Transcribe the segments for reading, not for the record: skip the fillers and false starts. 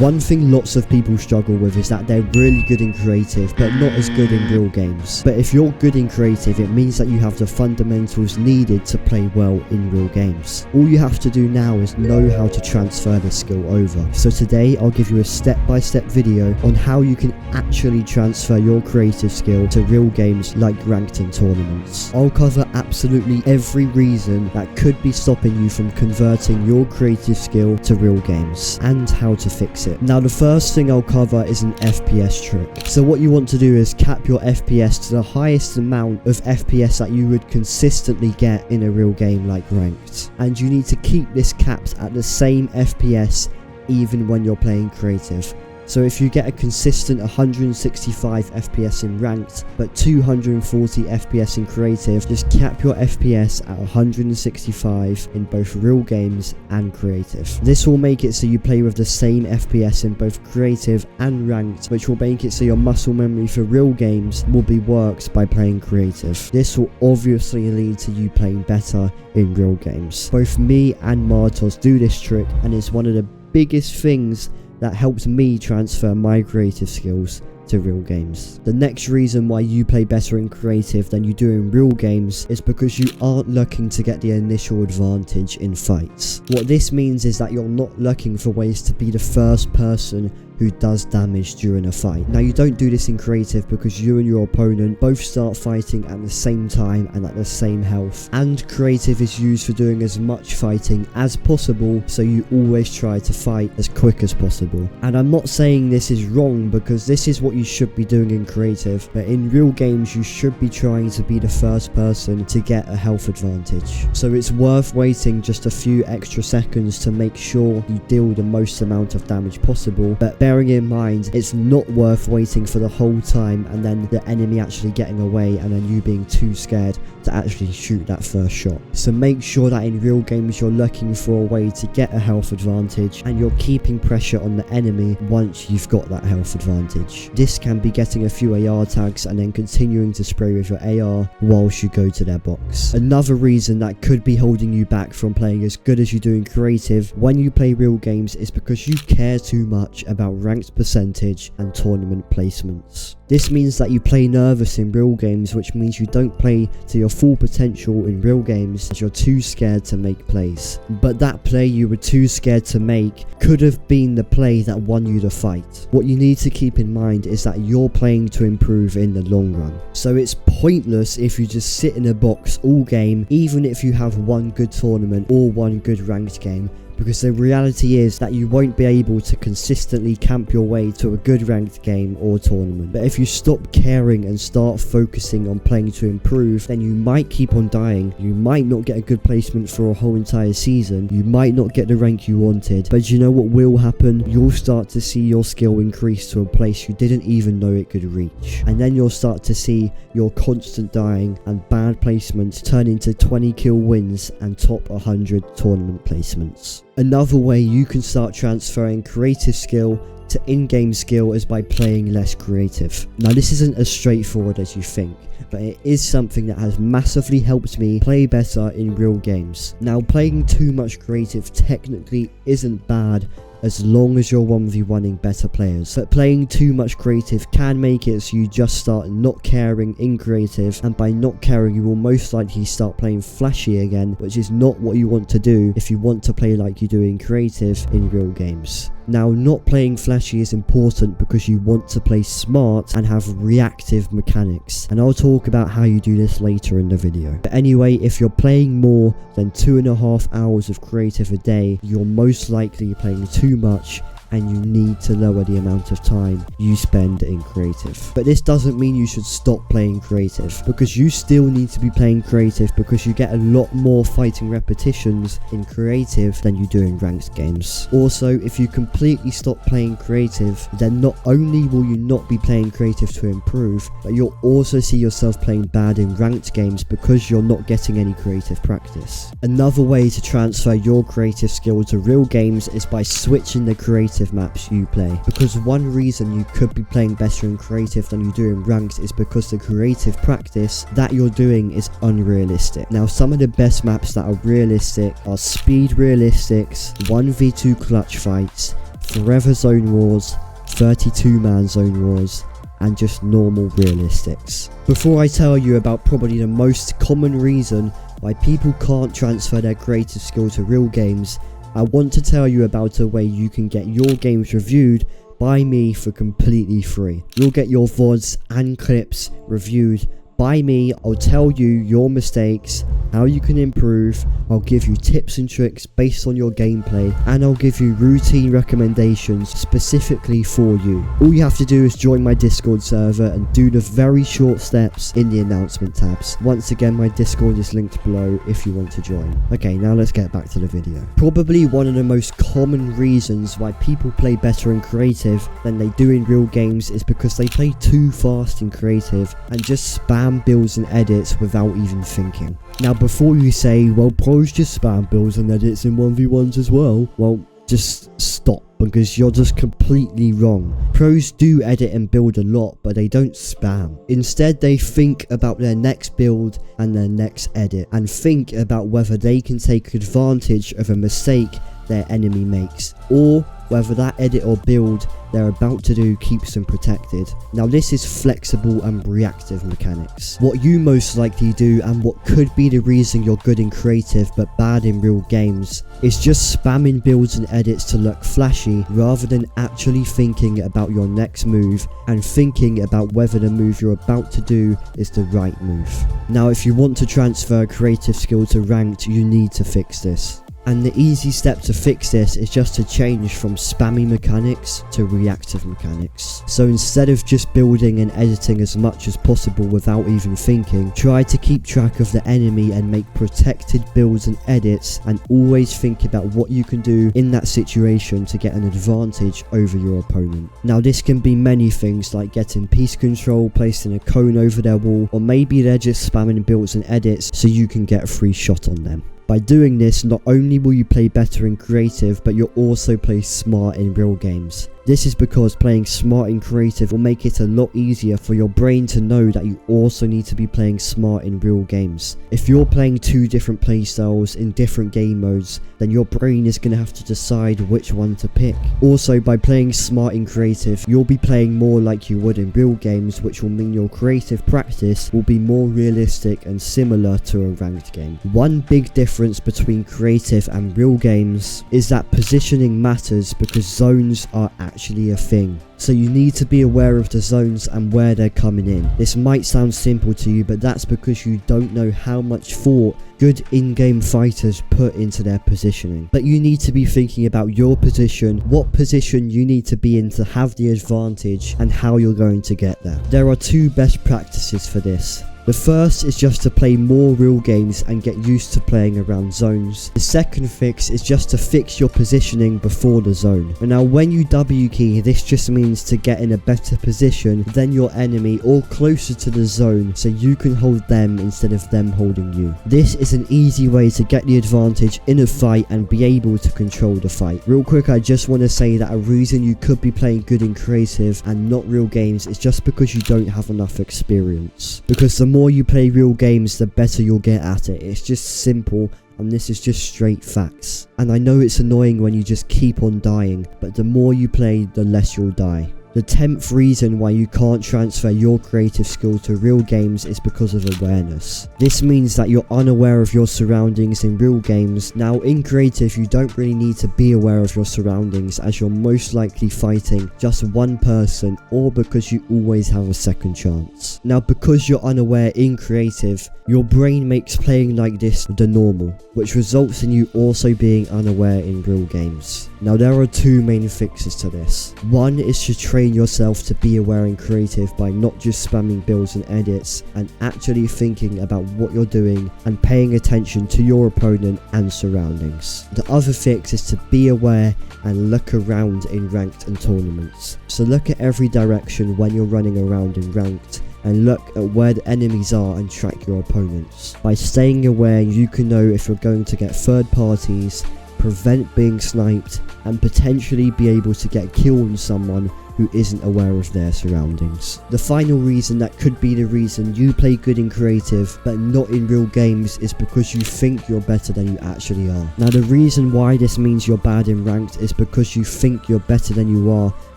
One thing lots of people struggle with is that they're really good in creative but not as good in real games. But if you're good in creative, it means that you have the fundamentals needed to play well in real games. All you have to do now is know how to transfer this skill over. So today I'll give you a step-by-step video on how you can actually transfer your creative skill to real games like ranked and tournaments. I'll cover absolutely every reason that could be stopping you from converting your creative skill to real games and how to fix it. Now the first thing I'll cover is an FPS trick. So what you want to do is cap your FPS to the highest amount of FPS that you would consistently get in a real game like ranked. And you need to keep this capped at the same FPS even when you're playing creative. So if you get a consistent 165 FPS in ranked but 240 FPS in creative, just cap your FPS at 165 in both real games and creative. This will make it so you play with the same FPS in both creative and ranked, which will make it so your muscle memory for real games will be worked by playing creative. This will obviously lead to you playing better in real games. Both me and Martos do this trick, and it's one of the biggest things that helps me transfer my creative skills to real games. The next reason why you play better in creative than you do in real games is because you aren't looking to get the initial advantage in fights. What this means is that you're not looking for ways to be the first person who does damage during a fight. Now you don't do this in creative because you and your opponent both start fighting at the same time and at the same health, and creative is used for doing as much fighting as possible, so you always try to fight as quick as possible. And I'm not saying this is wrong, because this is what you should be doing in creative, but in real games you should be trying to be the first person to get a health advantage. So it's worth waiting just a few extra seconds to make sure you deal the most amount of damage possible, but bearing in mind it's not worth waiting for the whole time and then the enemy actually getting away and then you being too scared to actually shoot that first shot. So make sure that in real games you're looking for a way to get a health advantage and you're keeping pressure on the enemy once you've got that health advantage. This can be getting a few AR tags and then continuing to spray with your AR whilst you go to their box. Another reason that could be holding you back from playing as good as you do in creative when you play real games is because you care too much about ranked percentage and tournament placements. This means that you play nervous in real games, which means you don't play to your full potential in real games as you're too scared to make plays. But that play you were too scared to make could have been the play that won you the fight. What you need to keep in mind is that you're playing to improve in the long run. So it's pointless if you just sit in a box all game, even if you have one good tournament or one good ranked game, because the reality is that you won't be able to consistently camp your way to a good ranked game or tournament. But if you stop caring and start focusing on playing to improve, then you might keep on dying. You might not get a good placement for a whole entire season. You might not get the rank you wanted. But you know what will happen? You'll start to see your skill increase to a place you didn't even know it could reach. And then you'll start to see your constant dying and bad placements turn into 20 kill wins and top 100 tournament placements. Another way you can start transferring creative skill to in-game skill is by playing less creative. Now this isn't as straightforward as you think, but it is something that has massively helped me play better in real games. Now playing too much creative technically isn't bad as long as you're 1v1ing better players, but playing too much creative can make it so you just start not caring in creative, and by not caring you will most likely start playing flashy again, which is not what you want to do if you want to play like you do in creative in real games. Now, not playing flashy is important because you want to play smart and have reactive mechanics, and I'll talk about how you do this later in the video. But anyway, if you're playing more than 2.5 hours of creative a day, you're most likely playing too much and you need to lower the amount of time you spend in creative. But this doesn't mean you should stop playing creative, because you still need to be playing creative, because you get a lot more fighting repetitions in creative than you do in ranked games. Also, if you completely stop playing creative, then not only will you not be playing creative to improve, but you'll also see yourself playing bad in ranked games because you're not getting any creative practice. Another way to transfer your creative skill to real games is by switching the creative maps you play, because one reason you could be playing better in creative than you do in ranked is because the creative practice that you're doing is unrealistic. Now, some of the best maps that are realistic are speed realistics, 1v2 clutch fights, forever zone wars, 32-man zone wars, and just normal realistics. Before I tell you about probably the most common reason why people can't transfer their creative skill to real games, I want to tell you about a way you can get your games reviewed by me for completely free. You'll get your VODs and clips reviewed by me. I'll tell you your mistakes, how you can improve, I'll give you tips and tricks based on your gameplay, and I'll give you routine recommendations specifically for you. All you have to do is join my Discord server and do the very short steps in the announcement tabs. Once again, my Discord is linked below if you want to join. Okay, now let's get back to the video. Probably one of the most common reasons why people play better in creative than they do in real games is because they play too fast in creative and just spam builds and edits without even thinking. Now before you say, well, pros just spam builds and edits in 1v1s as well, well, just stop, because you're just completely wrong. Pros do edit and build a lot, but they don't spam. Instead, they think about their next build and their next edit, and think about whether they can take advantage of a mistake their enemy makes, or whether that edit or build they're about to do keeps them protected. Now this is flexible and reactive mechanics. What you most likely do, and what could be the reason you're good in creative but bad in real games, is just spamming builds and edits to look flashy rather than actually thinking about your next move and thinking about whether the move you're about to do is the right move. Now if you want to transfer creative skill to ranked, you need to fix this. And the easy step to fix this is just to change from spammy mechanics to reactive mechanics. So instead of just building and editing as much as possible without even thinking, try to keep track of the enemy and make protected builds and edits, and always think about what you can do in that situation to get an advantage over your opponent. Now this can be many things, like getting piece control, placing a cone over their wall, or maybe they're just spamming builds and edits so you can get a free shot on them. By doing this, not only will you play better in creative, but you'll also play smart in real games. This is because playing smart in creative will make it a lot easier for your brain to know that you also need to be playing smart in real games. If you're playing two different playstyles in different game modes, then your brain is going to have to decide which one to pick. Also, by playing smart in creative, you'll be playing more like you would in real games, which will mean your creative practice will be more realistic and similar to a ranked game. One big difference between creative and real games is that positioning matters, because zones are actually a thing. So you need to be aware of the zones and where they're coming in. This might sound simple to you, but that's because you don't know how much thought good in-game fighters put into their positioning. But you need to be thinking about your position, what position you need to be in to have the advantage, and how you're going to get there. There are two best practices for this. The first is just to play more real games and get used to playing around zones. The second fix is just to fix your positioning before the zone. And now when you W key, this just means to get in a better position than your enemy or closer to the zone, so you can hold them instead of them holding you. This is an easy way to get the advantage in a fight and be able to control the fight. Real quick, I just want to say that a reason you could be playing good in creative and not real games is just because you don't have enough experience. Because the more you play real games, the better you'll get at it. It's just simple, and this is just straight facts. And I know it's annoying when you just keep on dying, but the more you play, the less you'll die. The 10th reason why you can't transfer your creative skill to real games is because of awareness. This means that you're unaware of your surroundings in real games. Now in creative, you don't really need to be aware of your surroundings, as you're most likely fighting just one person, or because you always have a second chance. Now because you're unaware in creative, your brain makes playing like this the normal, which results in you also being unaware in real games. Now there are two main fixes to this. One is to train yourself to be aware in creative by not just spamming builds and edits, and actually thinking about what you're doing and paying attention to your opponent and surroundings. The other fix is to be aware and look around in ranked and tournaments. So look at every direction when you're running around in ranked, and look at where the enemies are and track your opponents. By staying aware, you can know if you're going to get third parties, prevent being sniped, and potentially be able to get a kill on someone who isn't aware of their surroundings. The final reason that could be the reason you play good in creative but not in real games is because you think you're better than you actually are. Now the reason why this means you're bad in ranked is because you think you're better than you are,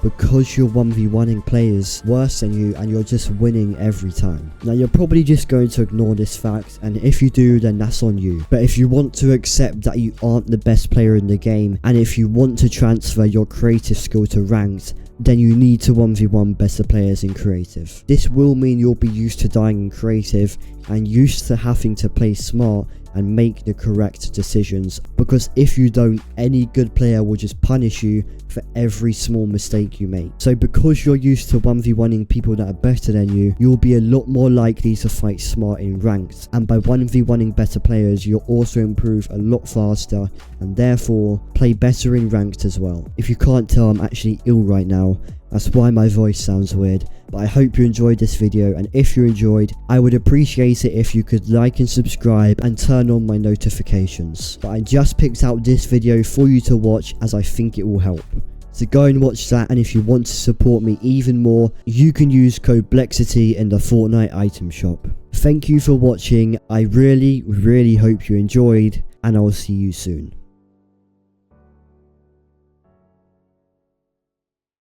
because you're 1v1ing players worse than you and you're just winning every time. Now you're probably just going to ignore this fact, and if you do, then that's on you. But if you want to accept that you aren't the best player in the game, and if you want to transfer your creative skill to ranked, then you need to 1v1 better players in creative. This will mean you'll be used to dying in creative and used to having to play smart and make the correct decisions, because if you don't, any good player will just punish you for every small mistake you make. So because you're used to 1v1ing people that are better than you, you'll be a lot more likely to fight smart in ranked, and by 1v1ing better players, you'll also improve a lot faster and therefore play better in ranked as well. If you can't tell, I'm actually ill right now, that's why my voice sounds weird, but I hope you enjoyed this video, and if you enjoyed, I would appreciate it if you could like and subscribe and turn on my notifications. But I just picked out this video for you to watch as I think it will help. So go and watch that, and if you want to support me even more, you can use code Blexiti in the Fortnite item shop. Thank you for watching, I really hope you enjoyed, and I'll see you soon.